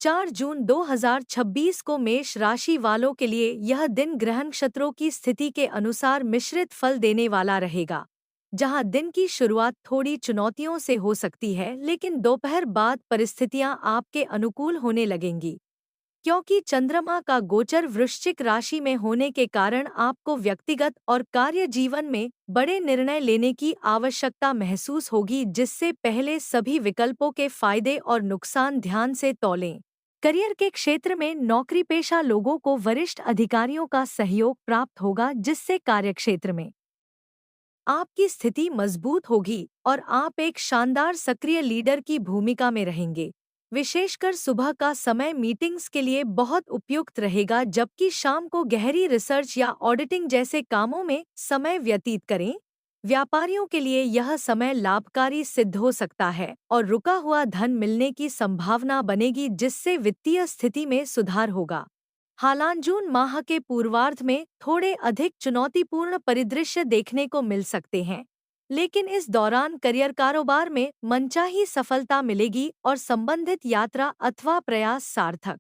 4 जून 2026 को मेष राशि वालों के लिए यह दिन ग्रह नक्षत्रों की स्थिति के अनुसार मिश्रित फल देने वाला रहेगा, जहां दिन की शुरुआत थोड़ी चुनौतियों से हो सकती है, लेकिन दोपहर बाद परिस्थितियां आपके अनुकूल होने लगेंगी। क्योंकि चंद्रमा का गोचर वृश्चिक राशि में होने के कारण आपको व्यक्तिगत और कार्य जीवन में बड़े निर्णय लेने की आवश्यकता महसूस होगी, जिससे पहले सभी विकल्पों के फायदे और नुकसान ध्यान से तौलें। करियर के क्षेत्र में नौकरी पेशा लोगों को वरिष्ठ अधिकारियों का सहयोग प्राप्त होगा, जिससे कार्यक्षेत्र में आपकी स्थिति मजबूत होगी और आप एक शानदार सक्रिय लीडर की भूमिका में रहेंगे। विशेषकर सुबह का समय मीटिंग्स के लिए बहुत उपयुक्त रहेगा, जबकि शाम को गहरी रिसर्च या ऑडिटिंग जैसे कामों में समय व्यतीत करें। व्यापारियों के लिए यह समय लाभकारी सिद्ध हो सकता है और रुका हुआ धन मिलने की संभावना बनेगी, जिससे वित्तीय स्थिति में सुधार होगा। हालांकि जून माह के पूर्वार्ध में थोड़े अधिक चुनौतीपूर्ण परिदृश्य देखने को मिल सकते हैं, लेकिन इस दौरान करियर कारोबार में मनचाही सफलता मिलेगी और संबंधित यात्रा अथवा प्रयास सार्थक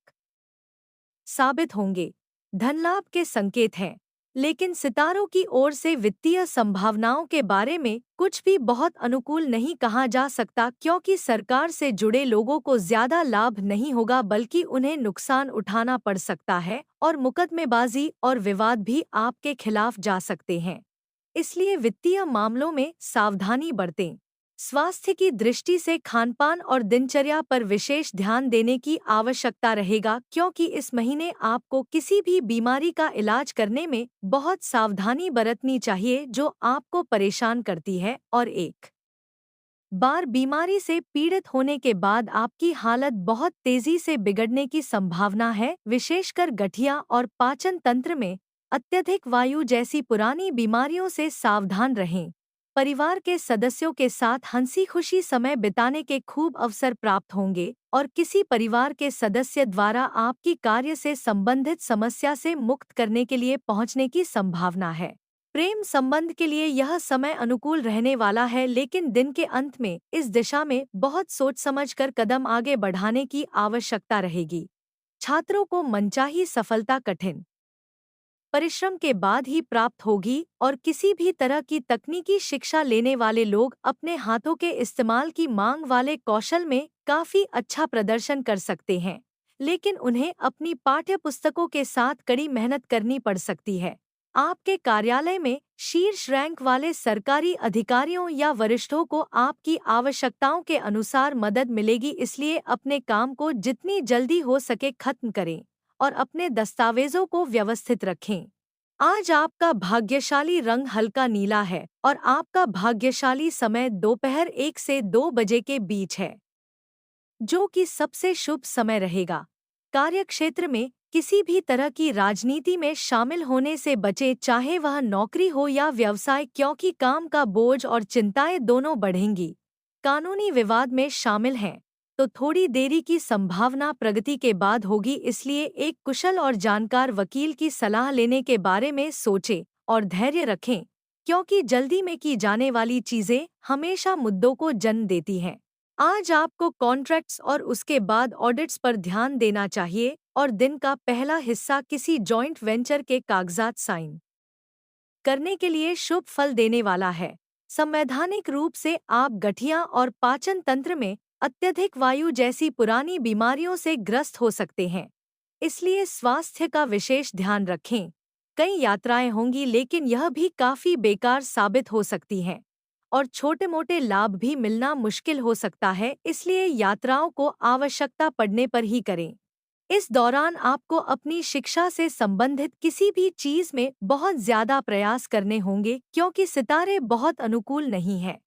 साबित होंगे। धनलाभ के संकेत हैं, लेकिन सितारों की ओर से वित्तीय संभावनाओं के बारे में कुछ भी बहुत अनुकूल नहीं कहा जा सकता, क्योंकि सरकार से जुड़े लोगों को ज्यादा लाभ नहीं होगा, बल्कि उन्हें नुकसान उठाना पड़ सकता है और मुकदमेबाजी और विवाद भी आपके खिलाफ जा सकते हैं। इसलिए वित्तीय मामलों में सावधानी बरतें। स्वास्थ्य की दृष्टि से खानपान और दिनचर्या पर विशेष ध्यान देने की आवश्यकता रहेगा, क्योंकि इस महीने आपको किसी भी बीमारी का इलाज करने में बहुत सावधानी बरतनी चाहिए जो आपको परेशान करती है, और एक बार बीमारी से पीड़ित होने के बाद आपकी हालत बहुत तेजी से बिगड़ने की संभावना है। विशेषकर गठिया और पाचन तंत्र में अत्यधिक वायु जैसी पुरानी बीमारियों से सावधान रहें। परिवार के सदस्यों के साथ हंसी खुशी समय बिताने के खूब अवसर प्राप्त होंगे और किसी परिवार के सदस्य द्वारा आपकी कार्य से संबंधित समस्या से मुक्त करने के लिए पहुंचने की संभावना है। प्रेम संबंध के लिए यह समय अनुकूल रहने वाला है, लेकिन दिन के अंत में इस दिशा में बहुत सोच समझकर कदम आगे बढ़ाने की आवश्यकता रहेगी। छात्रों को मनचाही सफलता कठिन परिश्रम के बाद ही प्राप्त होगी और किसी भी तरह की तकनीकी शिक्षा लेने वाले लोग अपने हाथों के इस्तेमाल की मांग वाले कौशल में काफी अच्छा प्रदर्शन कर सकते हैं, लेकिन उन्हें अपनी पाठ्य पुस्तकों के साथ कड़ी मेहनत करनी पड़ सकती है। आपके कार्यालय में शीर्ष रैंक वाले सरकारी अधिकारियों या वरिष्ठों को आपकी आवश्यकताओं के अनुसार मदद मिलेगी, इसलिए अपने काम को जितनी जल्दी हो सके खत्म करें और अपने दस्तावेजों को व्यवस्थित रखें। आज आपका भाग्यशाली रंग हल्का नीला है और आपका भाग्यशाली समय दोपहर 1 से 2 बजे के बीच है, जो कि सबसे शुभ समय रहेगा। कार्यक्षेत्र में किसी भी तरह की राजनीति में शामिल होने से बचें, चाहे वह नौकरी हो या व्यवसाय, क्योंकि काम का बोझ और चिंताएं दोनों बढ़ेंगी। कानूनी विवाद में शामिल हैं तो थोड़ी देरी की संभावना प्रगति के बाद होगी, इसलिए एक कुशल और जानकार वकील की सलाह लेने के बारे में सोचें और धैर्य रखें, क्योंकि जल्दी में की जाने वाली चीजें हमेशा मुद्दों को जन्म देती हैं। आज आपको कॉन्ट्रैक्ट्स और उसके बाद ऑडिट्स पर ध्यान देना चाहिए और दिन का पहला हिस्सा किसी जॉइंट वेंचर के कागजात साइन करने के लिए शुभ फल देने वाला है। संवैधानिक रूप से आप गठिया और पाचन तंत्र में अत्यधिक वायु जैसी पुरानी बीमारियों से ग्रस्त हो सकते हैं, इसलिए स्वास्थ्य का विशेष ध्यान रखें। कई यात्राएं होंगी, लेकिन यह भी काफी बेकार साबित हो सकती हैं और छोटे-मोटे लाभ भी मिलना मुश्किल हो सकता है, इसलिए यात्राओं को आवश्यकता पड़ने पर ही करें। इस दौरान आपको अपनी शिक्षा से संबंधित किसी भी चीज में बहुत ज्यादा प्रयास करने होंगे, क्योंकि सितारे बहुत अनुकूल नहीं हैं।